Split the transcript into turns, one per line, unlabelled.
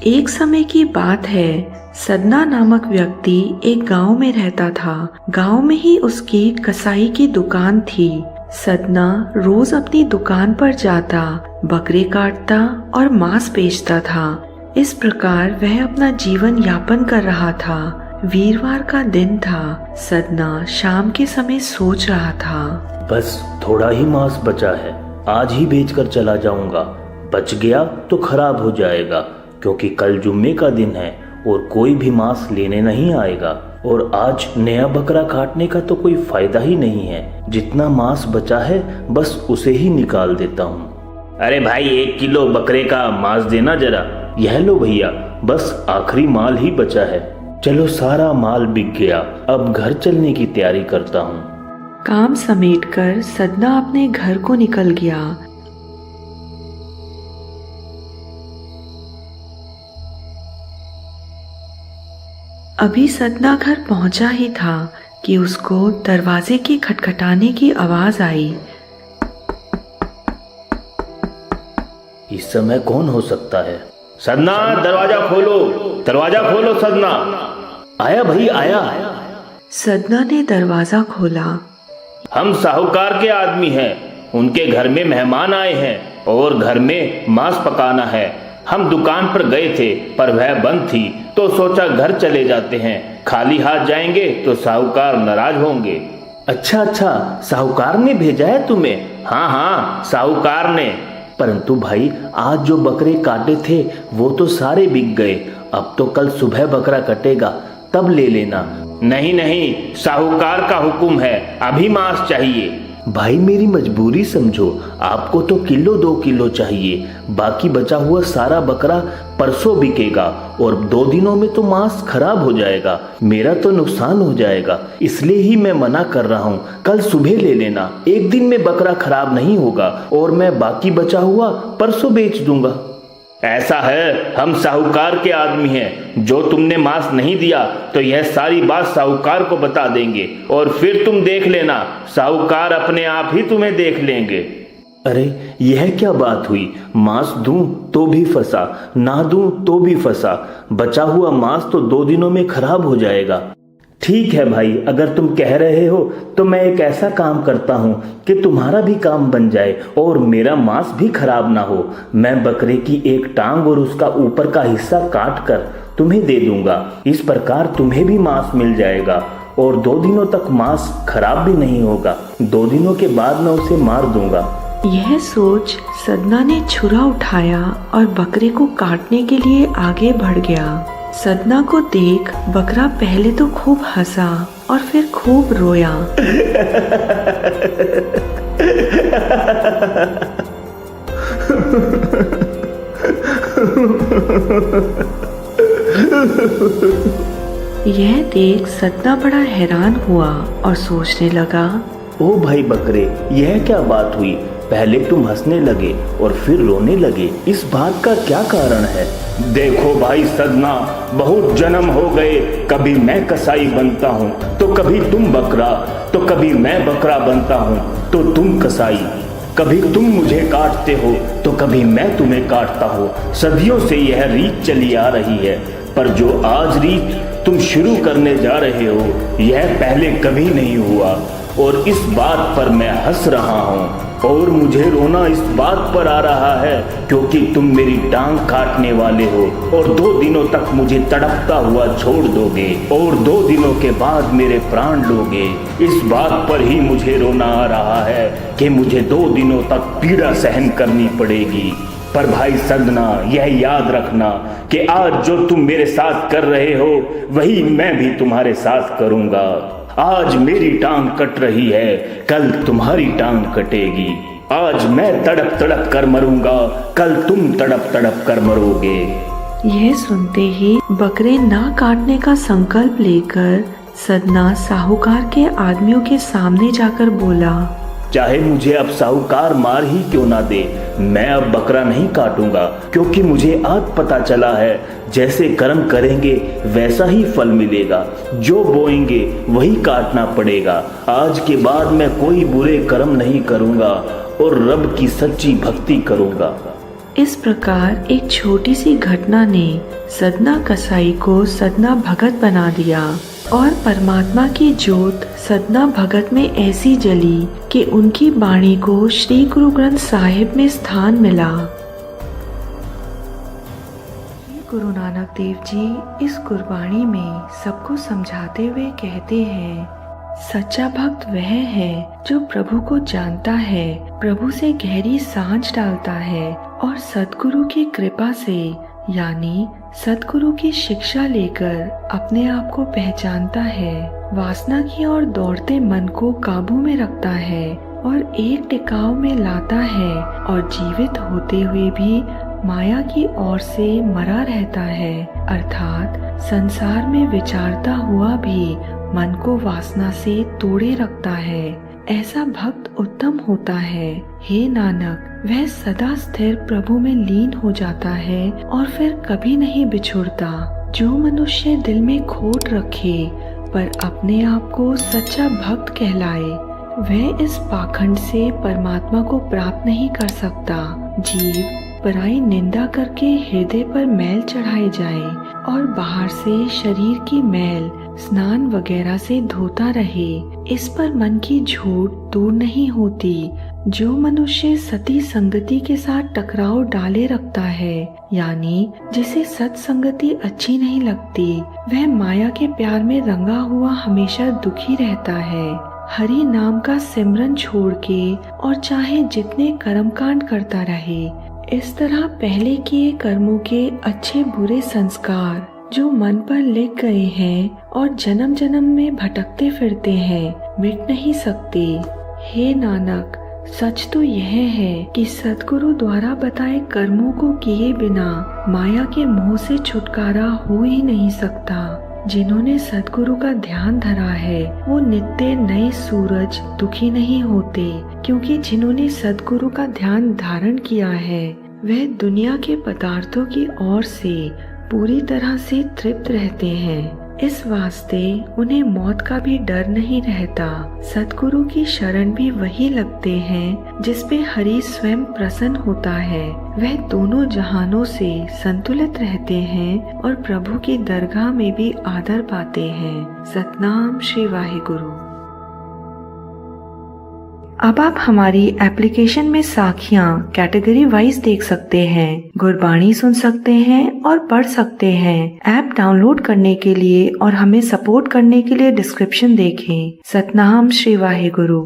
एक समय की बात है। सदना नामक व्यक्ति एक गांव में रहता था। गांव में ही उसकी कसाई की दुकान थी। सदना रोज अपनी दुकान पर जाता, बकरे काटता और मांस बेचता था। इस प्रकार वह अपना जीवन यापन कर रहा था। वीरवार का दिन था। सदना शाम के समय सोच रहा था,
बस थोड़ा ही मांस बचा है, आज ही बेचकर चला जाऊंगा। बच गया तो खराब हो जाएगा, क्योंकि कल जुम्मे का दिन है और कोई भी मांस लेने नहीं आएगा। और आज नया बकरा काटने का तो कोई फायदा ही नहीं है। जितना मांस बचा है बस उसे ही निकाल देता हूँ। अरे भाई 1 किलो बकरे का मांस देना जरा। यह लो भैया, बस आखिरी माल ही बचा है। चलो सारा माल बिक गया, अब घर चलने की तैयारी करता हूँ।
काम समेटकर सदना अपने घर को निकल गया। अभी सदना घर पहुंचा ही था कि उसको दरवाजे की खटखटाने की आवाज आई।
इस समय कौन हो सकता है? सदना, दरवाजा खोलो, दरवाजा खोलो सदना। आया भाई आया।
सदना ने दरवाजा खोला।
हम साहूकार के आदमी हैं, उनके घर में मेहमान आए हैं और घर में मांस पकाना है। हम दुकान पर गए थे पर वह बंद थी, तो सोचा घर चले जाते हैं। खाली हाथ जाएंगे तो साहूकार नाराज होंगे। अच्छा, साहूकार ने भेजा है तुम्हें? हाँ, साहूकार ने। परंतु भाई आज जो बकरे काटे थे वो तो सारे बिक गए। अब तो कल सुबह बकरा कटेगा, तब ले लेना। नहीं, साहूकार का हुक्म है, अभी मांस चाहिए। भाई मेरी मजबूरी समझो, आपको तो 1-2 किलो चाहिए। बाकी बचा हुआ सारा बकरा परसों बिकेगा और 2 दिनों में तो मांस खराब हो जाएगा। मेरा तो नुकसान हो जाएगा, इसलिए ही मैं मना कर रहा हूँ। कल सुबह ले लेना, 1 दिन में बकरा खराब नहीं होगा और मैं बाकी बचा हुआ परसों बेच दूंगा। ऐसा है, हम साहूकार के आदमी हैं। जो तुमने मांस नहीं दिया तो यह सारी बात साहूकार को बता देंगे और फिर तुम देख लेना, साहूकार अपने आप ही तुम्हें देख लेंगे। अरे यह क्या बात हुई? मांस दूं तो भी फंसा, ना दूं तो भी फंसा। बचा हुआ मांस तो 2 दिनों में खराब हो जाएगा। ठीक है भाई, अगर तुम कह रहे हो तो मैं एक ऐसा काम करता हूँ कि तुम्हारा भी काम बन जाए और मेरा मांस भी खराब ना हो। मैं बकरे की एक टांग और उसका ऊपर का हिस्सा काट कर तुम्हें दे दूंगा। इस प्रकार तुम्हें भी मांस मिल जाएगा और 2 दिनों तक मांस खराब भी नहीं होगा। 2 दिनों के बाद मैं उसे मार दूंगा।
यह सोच सदना ने छुरा उठाया और बकरे को काटने के लिए आगे बढ़ गया। सदना को देख बकरा पहले तो खूब हंसा और फिर खूब रोया। यह देख सदना बड़ा हैरान हुआ और सोचने लगा,
ओ भाई बकरे, यह क्या बात हुई? पहले तुम हंसने लगे और फिर रोने लगे, इस बात का क्या कारण है? देखो भाई सदना, बहुत जन्म हो गए, कभी मैं कसाई बनता हूँ तो कभी तुम बकरा, तो कभी मैं बकरा बनता हूँ तो तुम कसाई। कभी तुम मुझे काटते हो तो कभी मैं तुम्हें काटता हूँ। सदियों से यह रीत चली आ रही है, पर जो आज रीत तुम शुरू करने जा रहे हो यह पहले कभी नहीं हुआ। और इस बात पर मैं हंस रहा हूँ और मुझे रोना इस बात पर आ रहा है क्योंकि तुम मेरी टांग काटने वाले हो और 2 दिनों तक मुझे तड़पता हुआ छोड़ दोगे और 2 दिनों के बाद मेरे प्राण लोगे। इस बात पर ही मुझे रोना आ रहा है कि मुझे 2 दिनों तक पीड़ा सहन करनी पड़ेगी। पर भाई सदना, यह याद रखना कि आज जो तुम मेरे साथ कर रहे हो वही मैं भी तुम्हारे साथ करूँगा। आज मेरी टांग कट रही है, कल तुम्हारी टांग कटेगी। आज मैं तड़प तड़प कर मरूंगा, कल तुम तड़प तड़प कर मरोगे।
यह सुनते ही बकरे ना काटने का संकल्प लेकर सदना साहूकार के आदमियों के सामने जाकर बोला,
चाहे मुझे अब साहूकार मार ही क्यों ना दे, मैं अब बकरा नहीं काटूंगा, क्योंकि मुझे आज पता चला है जैसे कर्म करेंगे वैसा ही फल मिलेगा। जो बोएंगे वही काटना पड़ेगा। आज के बाद मैं कोई बुरे कर्म नहीं करूंगा और रब की सच्ची भक्ति करूंगा।
इस प्रकार एक छोटी सी घटना ने सदना कसाई को सदना भगत बना दिया और परमात्मा की ज्योत सदना भगत में ऐसी जली कि उनकी वाणी को श्री गुरु ग्रंथ साहिब में स्थान मिला। गुरु नानक देव जी इस गुरबाणी में सबको समझाते हुए कहते हैं, सच्चा भक्त वह है जो प्रभु को जानता है, प्रभु से गहरी सांझ डालता है और सद्गुरु की कृपा से यानी सद्गुरु की शिक्षा लेकर अपने आप को पहचानता है, वासना की ओर दौड़ते मन को काबू में रखता है और एक टिकाव में लाता है और जीवित होते हुए भी माया की ओर से मरा रहता है, अर्थात संसार में विचारता हुआ भी मन को वासना से तोड़े रखता है। ऐसा भक्त उत्तम होता है। हे नानक, वह सदा स्थिर प्रभु में लीन हो जाता है और फिर कभी नहीं बिछुड़ता। जो मनुष्य दिल में खोट रखे पर अपने आप को सच्चा भक्त कहलाए, वह इस पाखंड से परमात्मा को प्राप्त नहीं कर सकता। जीव पराई निंदा करके हृदय पर मैल चढ़ाए जाए और बाहर से शरीर की मैल स्नान वगैरह से धोता रहे, इस पर मन की झूठ दूर नहीं होती। जो मनुष्य सती संगति के साथ टकराव डाले रखता है, यानी जिसे सत्संगति अच्छी नहीं लगती, वह माया के प्यार में रंगा हुआ हमेशा दुखी रहता है। हरि नाम का सिमरन छोड़ के और चाहे जितने कर्मकांड करता रहे, इस तरह पहले किए कर्मों के अच्छे बुरे संस्कार जो मन पर लिख गए हैं और जन्म जन्म में भटकते फिरते हैं, मिट नहीं सकते। हे नानक, सच तो यह है कि सद्गुरु द्वारा बताए कर्मों को किए बिना माया के मोह से छुटकारा हो ही नहीं सकता। जिन्होंने सद्गुरु का ध्यान धरा है वो नित्य नए सूरज दुखी नहीं होते, क्योंकि जिन्होंने सद्गुरु का ध्यान धारण किया है वह दुनिया के पदार्थों की ओर से पूरी तरह से तृप्त रहते हैं। इस वास्ते उन्हें मौत का भी डर नहीं रहता। सद्गुरु की शरण भी वही लगते हैं जिस पे हरि स्वयं प्रसन्न होता है। वह दोनों जहानों से संतुलित रहते हैं और प्रभु की दरगाह में भी आदर पाते हैं। सतनाम श्री वाहिगुरु। अब आप हमारी एप्लीकेशन में साखियाँ कैटेगरी वाइज देख सकते हैं, गुरबाणी सुन सकते हैं और पढ़ सकते हैं। ऐप डाउनलोड करने के लिए और हमें सपोर्ट करने के लिए डिस्क्रिप्शन देखें। सतनाम श्री वाहिगुरु।